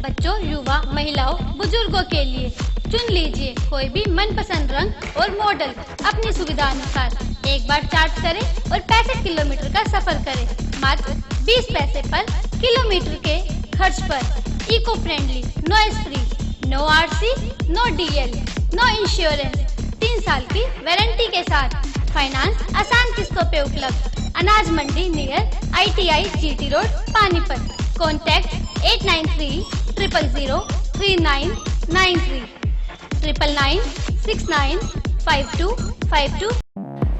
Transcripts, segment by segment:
बच्चों, युवा, महिलाओं, बुजुर्गों के लिए चुन लीजिए कोई भी मनपसंद रंग और मॉडल अपनी सुविधा अनुसार। एक बार चार्ज करें और 65 किलोमीटर का सफर करें मात्र 20 पैसे पर किलोमीटर के खर्च पर। Eco friendly, noise free, no RC, no DL, no insurance, 3 साल की वारंटी के साथ। फाइनेंस आसान किस्तों पे उपलब्ध। Anaj Mandi near ITI GT road Panipat. Contact 893 000 3993 99695252।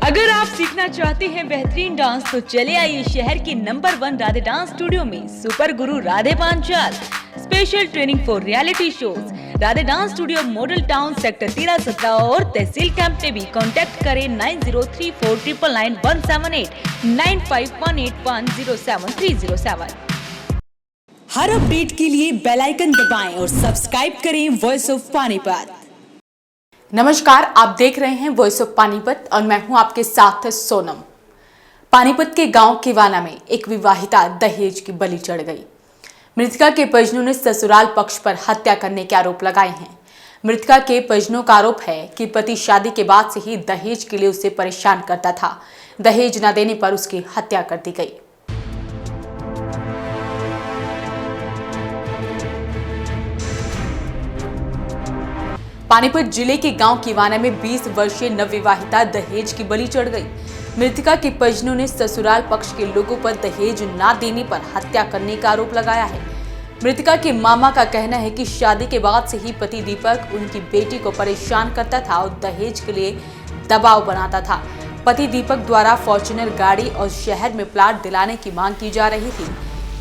अगर आप सीखना चाहते हैं बेहतरीन डांस तो चले आइए शहर के नंबर 1 राधे डांस स्टूडियो में super Guru Radhe Panchal special training for reality shows. Radhe dance studio model town sector 13-17 और तहसील कैंप में भी कांटेक्ट करें 9034999178 9518107307। हर अपडेट के लिए बेल आइकन दबाएं और सब्सक्राइब करें वॉइस ऑफ पानीपत। नमस्कार, आप देख रहे हैं वॉइस ऑफ पानीपत और मैं हूं आपके साथ सोनम। पानीपत के गांव किवाना में एक विवाहिता दहेज की बलि चढ़ गई। मृतका के परिजनों ने ससुराल पक्ष पर हत्या करने के आरोप लगाए हैं। मृतका के परिजनों का आरोप है कि पति शादी के बाद से ही दहेज के लिए उसे परेशान करता था। दहेज न देने पर उसकी हत्या कर दी गई। पानीपत जिले के गांव किवाना में 20 वर्षीय नवविवाहिता दहेज की बलि चढ़ गई। मृतका के परिजनों ने ससुराल पक्ष के लोगों पर दहेज न देने पर हत्या करने का आरोप लगाया है। मृतका के मामा का कहना है कि शादी के बाद से ही पति दीपक उनकी बेटी को परेशान करता था और दहेज के लिए दबाव बनाता था। पति दीपक द्वारा फॉर्च्यूनर गाड़ी और शहर में प्लाट दिलाने की मांग की जा रही थी।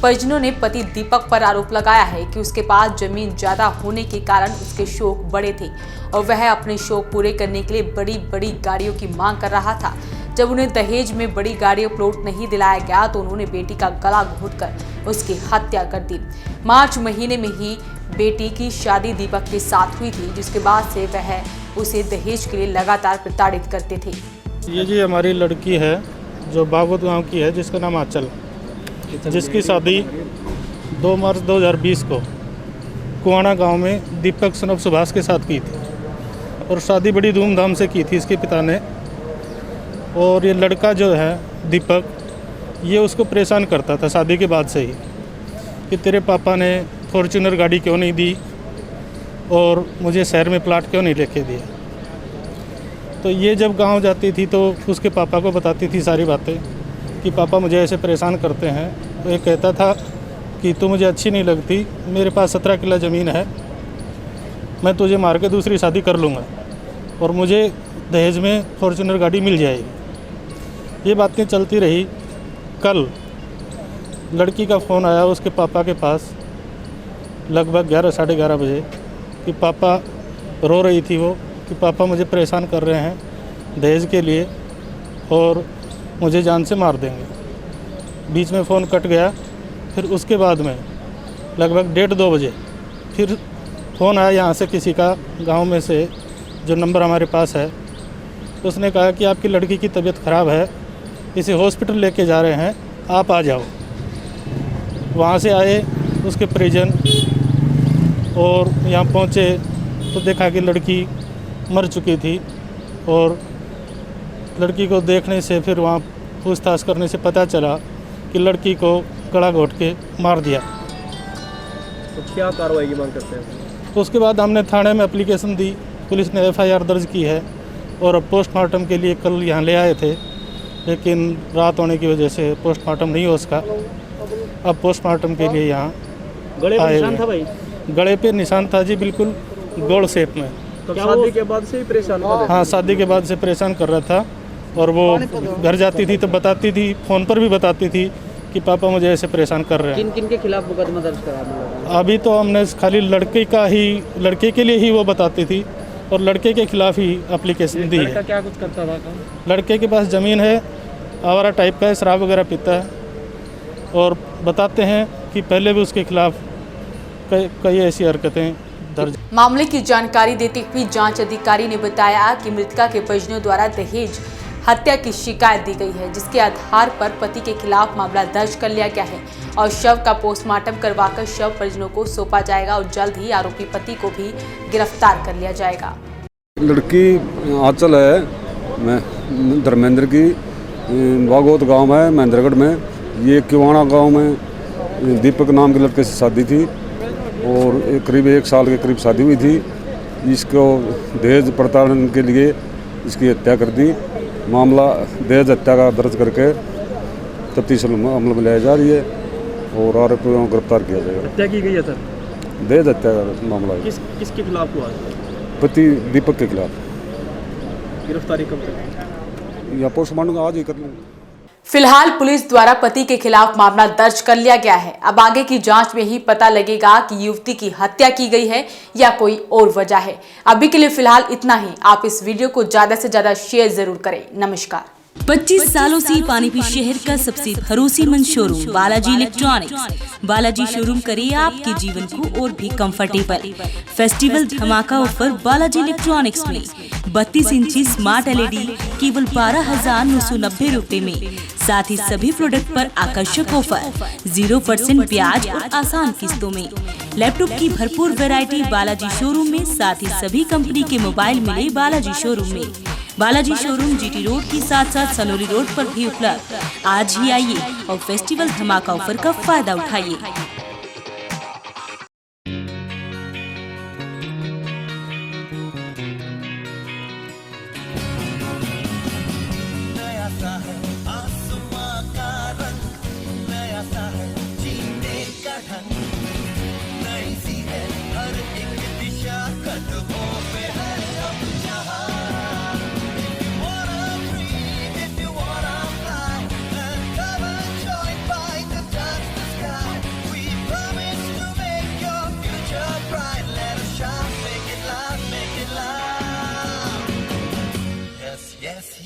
परिजनों ने पति दीपक पर आरोप लगाया है कि उसके पास जमीन ज्यादा होने के कारण उसके शौक बड़े थे और वह अपने शौक पूरे करने के लिए बड़ी बड़ी गाड़ियों की मांग कर रहा था। जब उन्हें दहेज में बड़ी गाड़ियों प्लॉट नहीं दिलाया गया तो उन्होंने बेटी का गला घोंटकर उसकी हत्या कर दी। मार्च महीने में ही बेटी की शादी दीपक के साथ हुई थी, जिसके बाद से वह उसे दहेज के लिए लगातार प्रताड़ित करते थे। ये जी हमारी लड़की है जो बागवत गाँव की है, जिसका नाम आंचल, जिसकी शादी 2 मार्च 2020 को कुआना गांव में दीपक सनब सुभाष के साथ की थी और शादी बड़ी धूमधाम से की थी इसके पिता ने। और ये लड़का जो है दीपक, ये उसको परेशान करता था शादी के बाद से ही कि तेरे पापा ने फॉर्च्यूनर गाड़ी क्यों नहीं दी और मुझे शहर में प्लाट क्यों नहीं लेके दिया। तो ये जब गांव जाती थी तो उसके पापा को बताती थी सारी बातें कि पापा मुझे ऐसे परेशान करते हैं। तो ये कहता था कि तू मुझे अच्छी नहीं लगती, मेरे पास 17 किला ज़मीन है, मैं तुझे मार के दूसरी शादी कर लूँगा और मुझे दहेज में फॉर्च्यूनर गाड़ी मिल जाएगी। ये बातें चलती रही। कल लड़की का फ़ोन आया उसके पापा के पास लगभग 11 साढ़े 11 बजे कि पापा, रो रही थी वो कि पापा मुझे परेशान कर रहे हैं दहेज के लिए और मुझे जान से मार देंगे। बीच में फ़ोन कट गया। फिर उसके बाद में लगभग 1:30-2 बजे फिर फ़ोन आया यहाँ से किसी का, गांव में से, जो नंबर हमारे पास है। उसने कहा कि आपकी लड़की की तबीयत ख़राब है, इसे हॉस्पिटल लेके जा रहे हैं, आप आ जाओ। वहाँ से आए उसके परिजन और यहाँ पहुँचे तो देखा कि लड़की मर चुकी थी और लड़की को देखने से, फिर वहाँ पूछताछ करने से पता चला कि लड़की को गला घोंट के मार दिया। तो क्या कार्रवाई की मांग करते हैं? तो उसके बाद हमने थाने में एप्लीकेशन दी, पुलिस ने FIR दर्ज की है और अब पोस्टमार्टम के लिए कल यहाँ ले आए थे, लेकिन रात होने की वजह से पोस्टमार्टम नहीं हो उसका। अब पोस्टमार्टम के लिए यहाँ गले पे निशान था भाई? गले पे निशान था जी, बिल्कुल गोल शेप में। तो शादी के बाद से ही परेशान कर रहा था? हाँ, शादी के बाद से परेशान कर रहा था और वो घर जाती थी तो बताती थी, फ़ोन पर भी बताती थी कि पापा मुझे ऐसे परेशान कर रहे हैं। किन किन के खिलाफ मुकदमा दर्ज करा? अभी तो हमने खाली लड़के के लिए ही वो बताती थी और लड़के के खिलाफ ही एप्लीकेशन दी है। लड़का क्या कुछ करता था? लड़के के पास ज़मीन है, आवारा टाइप का है, शराब वगैरह पीता है और बताते हैं कि पहले भी उसके खिलाफ कई ऐसी हरकतें दर्ज। मामले की जानकारी देते हुए जांच अधिकारी ने बताया कि मृतका के परिजनों द्वारा दहेज हत्या की शिकायत दी गई है, जिसके आधार पर पति के खिलाफ मामला दर्ज कर लिया गया है और शव का पोस्टमार्टम करवाकर शव परिजनों को सौंपा जाएगा और जल्द ही आरोपी पति को भी गिरफ्तार कर लिया जाएगा। लड़की आंचल है, मैं धर्मेंद्र की बागोत गांव है महेंद्रगढ़ में। ये किवाना गांव में दीपक नाम के लड़के से शादी थी और करीब 1 साल के करीब शादी हुई थी। इसको दहेज प्रताड़न के लिए इसकी हत्या कर दी। मामला दहेज हत्या का दर्ज करके तफ्तीश अमल में लाया जा रही है और आरोपियों को गिरफ्तार किया जाएगा। हत्या की गई है सर? दहेज हत्या का मामला है। किसके खिलाफ हुआ? पति दीपक के खिलाफ। गिरफ्तारी कब तक? या पोस्टमार्टम आज ही कर लेंगे। फिलहाल पुलिस द्वारा पति के खिलाफ मामला दर्ज कर लिया गया है। अब आगे की जांच में ही पता लगेगा कि युवती की हत्या की गई है या कोई और वजह है। अभी के लिए फिलहाल इतना ही। आप इस वीडियो को ज्यादा से ज्यादा शेयर जरूर करें। नमस्कार। 25 सालों से पानीपत शहर का सबसे भरोसेमंद showroom Balaji electronics. Balaji showroom करे आपके जीवन को और भी कंफर्टेबल। फेस्टिवल धमाका ऑफर बालाजी इलेक्ट्रॉनिक्स में 32 इंची स्मार्ट LED केवल 12,990 रुपए में। साथ ही सभी प्रोडक्ट पर आकर्षक ऑफर, 0% ब्याज और आसान किस्तों में। लैपटॉप की भरपूर वैरायटी बालाजी शोरूम में। साथ ही सभी कंपनी के मोबाइल मिले बालाजी शोरूम में। बालाजी शोरूम GT रोड की साथ सनोली रोड पर भी उपलब्ध। आज ही आइए और फेस्टिवल धमाका ऑफर का फायदा उठाइए।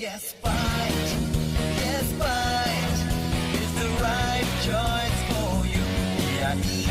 Yes, bite. Yes, bite is the right choice for you. Yeah,